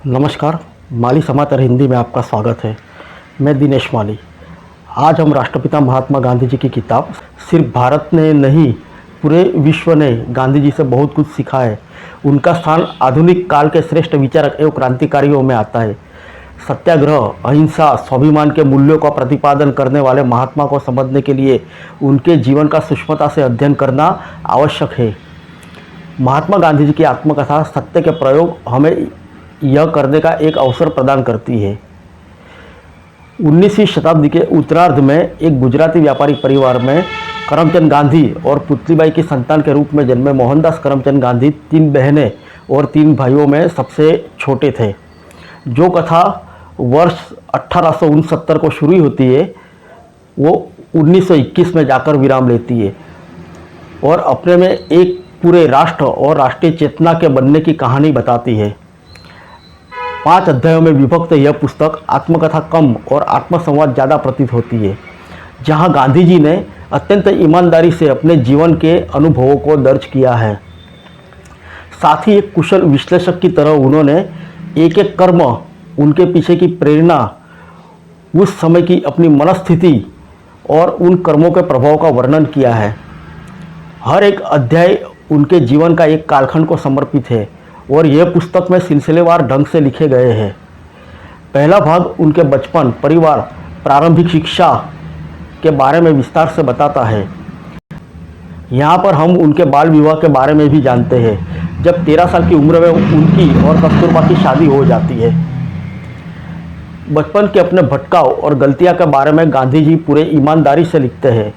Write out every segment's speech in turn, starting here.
नमस्कार। माली समाचार हिंदी में आपका स्वागत है। मैं दिनेश माली। आज हम राष्ट्रपिता महात्मा गांधी जी की किताब सिर्फ भारत ने नहीं पूरे विश्व ने गांधी जी से बहुत कुछ सीखा है। उनका स्थान आधुनिक काल के श्रेष्ठ विचारक एवं क्रांतिकारियों में आता है। सत्याग्रह, अहिंसा, स्वाभिमान के मूल्यों का प्रतिपादन करने वाले महात्मा को समझने के लिए उनके जीवन का सूक्ष्मता से अध्ययन करना आवश्यक है। महात्मा गांधी जी की आत्मकथा सत्य के प्रयोग हमें यह करने का एक अवसर प्रदान करती है। 19वीं शताब्दी के उत्तरार्ध में एक गुजराती व्यापारी परिवार में करमचंद गांधी और पुतलीबाई की संतान के रूप में जन्मे मोहनदास करमचंद गांधी 3 बहनें और 3 भाइयों में सबसे छोटे थे। जो कथा वर्ष 1869 को शुरू होती है वो 1921 में जाकर विराम लेती है और अपने में एक पूरे राष्ट्र और राष्ट्रीय चेतना के बनने की कहानी बताती है। 5 अध्यायों में विभक्त यह पुस्तक आत्मकथा कम और आत्मसंवाद ज़्यादा प्रतीत होती है, जहां गांधी जी ने अत्यंत ईमानदारी से अपने जीवन के अनुभवों को दर्ज किया है। साथ ही एक कुशल विश्लेषक की तरह उन्होंने एक एक कर्म, उनके पीछे की प्रेरणा, उस समय की अपनी मनस्थिति और उन कर्मों के प्रभाव का वर्णन किया है। हर एक अध्याय उनके जीवन का एक कालखंड को समर्पित है और यह पुस्तक में सिलसिलेवार ढंग से लिखे गए हैं। पहला भाग उनके बचपन, परिवार, प्रारंभिक शिक्षा के बारे में विस्तार से बताता है। यहाँ पर हम उनके बाल विवाह के बारे में भी जानते हैं, जब 13 साल की उम्र में उनकी और कस्तूरबा की शादी हो जाती है। बचपन के अपने भटकाव और गलतियाँ के बारे में गांधी जी पूरे ईमानदारी से लिखते हैं।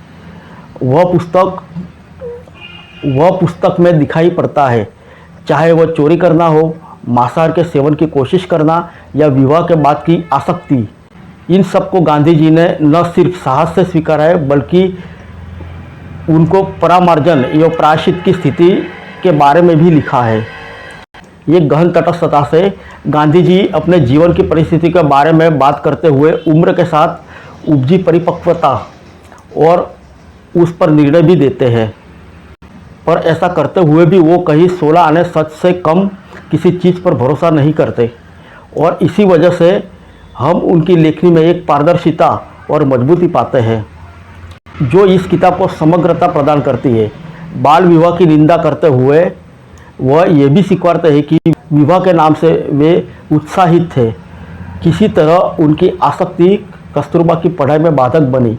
वह पुस्तक में दिखाई पड़ता है, चाहे वह चोरी करना हो, मांसाहार के सेवन की कोशिश करना या विवाह के बाद की आसक्ति। इन सब को गांधी जी ने न सिर्फ साहस से स्वीकारा है, बल्कि उनको परामार्जन एवं प्रायश्चित की स्थिति के बारे में भी लिखा है। ये गहन तटस्थता से गांधी जी अपने जीवन की परिस्थिति के बारे में बात करते हुए उम्र के साथ उपजी परिपक्वता और उस पर निर्णय भी देते हैं, पर ऐसा करते हुए भी वो कहीं 16 आने सच से कम किसी चीज़ पर भरोसा नहीं करते और इसी वजह से हम उनकी लेखनी में एक पारदर्शिता और मजबूती पाते हैं जो इस किताब को समग्रता प्रदान करती है। बाल विवाह की निंदा करते हुए वह ये भी स्वीकारते हैं कि विवाह के नाम से वे उत्साहित थे। किसी तरह उनकी आसक्ति कस्तूरबा की पढ़ाई में बाधक बनी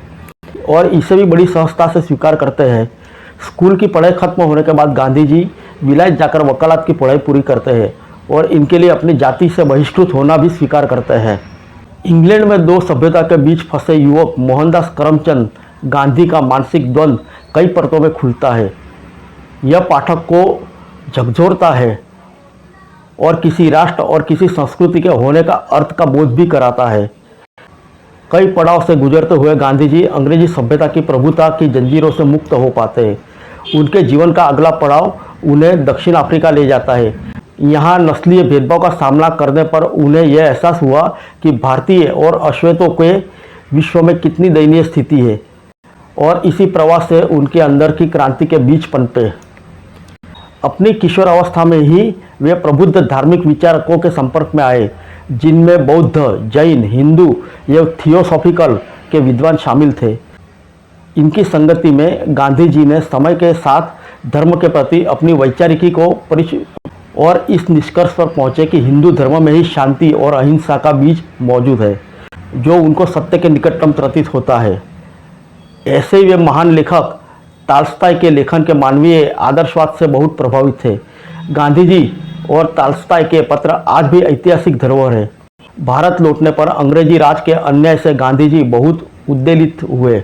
और इसे भी बड़ी सहजता से स्वीकार करते हैं। स्कूल की पढ़ाई खत्म होने के बाद गांधी जी विलायत जाकर वकालत की पढ़ाई पूरी करते हैं और इनके लिए अपनी जाति से बहिष्कृत होना भी स्वीकार करते हैं। इंग्लैंड में 2 सभ्यता के बीच फंसे युवक मोहनदास करमचंद गांधी का मानसिक द्वंद्व कई परतों में खुलता है। यह पाठक को झकझोरता है और किसी राष्ट्र और किसी संस्कृति के होने का अर्थ का बोध भी कराता है। कई पड़ाव से गुजरते हुए गांधी जी अंग्रेजी सभ्यता की प्रभुता की जंजीरों से मुक्त हो पाते हैं। उनके जीवन का अगला पड़ाव उन्हें दक्षिण अफ्रीका ले जाता है। यहाँ नस्लीय भेदभाव का सामना करने पर उन्हें यह एहसास हुआ कि भारतीय और अश्वेतों के विश्व में कितनी दयनीय स्थिति है और इसी प्रवास से उनके अंदर की क्रांति के बीज पनपे। अपनी किशोरावस्था में ही वे प्रबुद्ध धार्मिक विचारकों के संपर्क में आए, जिनमें बौद्ध, जैन, हिंदू एवं थियोसॉफिकल के विद्वान शामिल थे। इनकी संगति में गांधी जी ने समय के साथ धर्म के प्रति अपनी वैचारिकी को और इस निष्कर्ष पर पहुंचे कि हिंदू धर्म में ही शांति और अहिंसा का बीज मौजूद है, जो उनको सत्य के निकटतम प्रतीत होता है। ऐसे ही वे महान लेखक ताल्स्ताय के लेखन के मानवीय आदर्शवाद से बहुत प्रभावित थे। गांधी जी और ताल्स्ताय के पत्र आज भी ऐतिहासिक धरोहर है। भारत लौटने पर अंग्रेजी राज के अन्याय से गांधी जी बहुत उद्वेलित हुए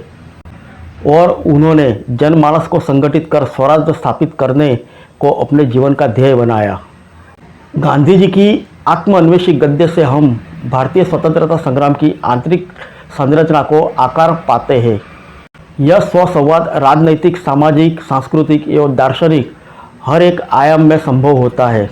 और उन्होंने जनमानस को संगठित कर स्वराज्य स्थापित करने को अपने जीवन का ध्येय बनाया। गांधी जी की आत्मअन्वेषी गद्य से हम भारतीय स्वतंत्रता संग्राम की आंतरिक संरचना को आकार पाते हैं। यह स्वसंवाद राजनैतिक, सामाजिक, सांस्कृतिक एवं दार्शनिक हर एक आयाम में संभव होता है।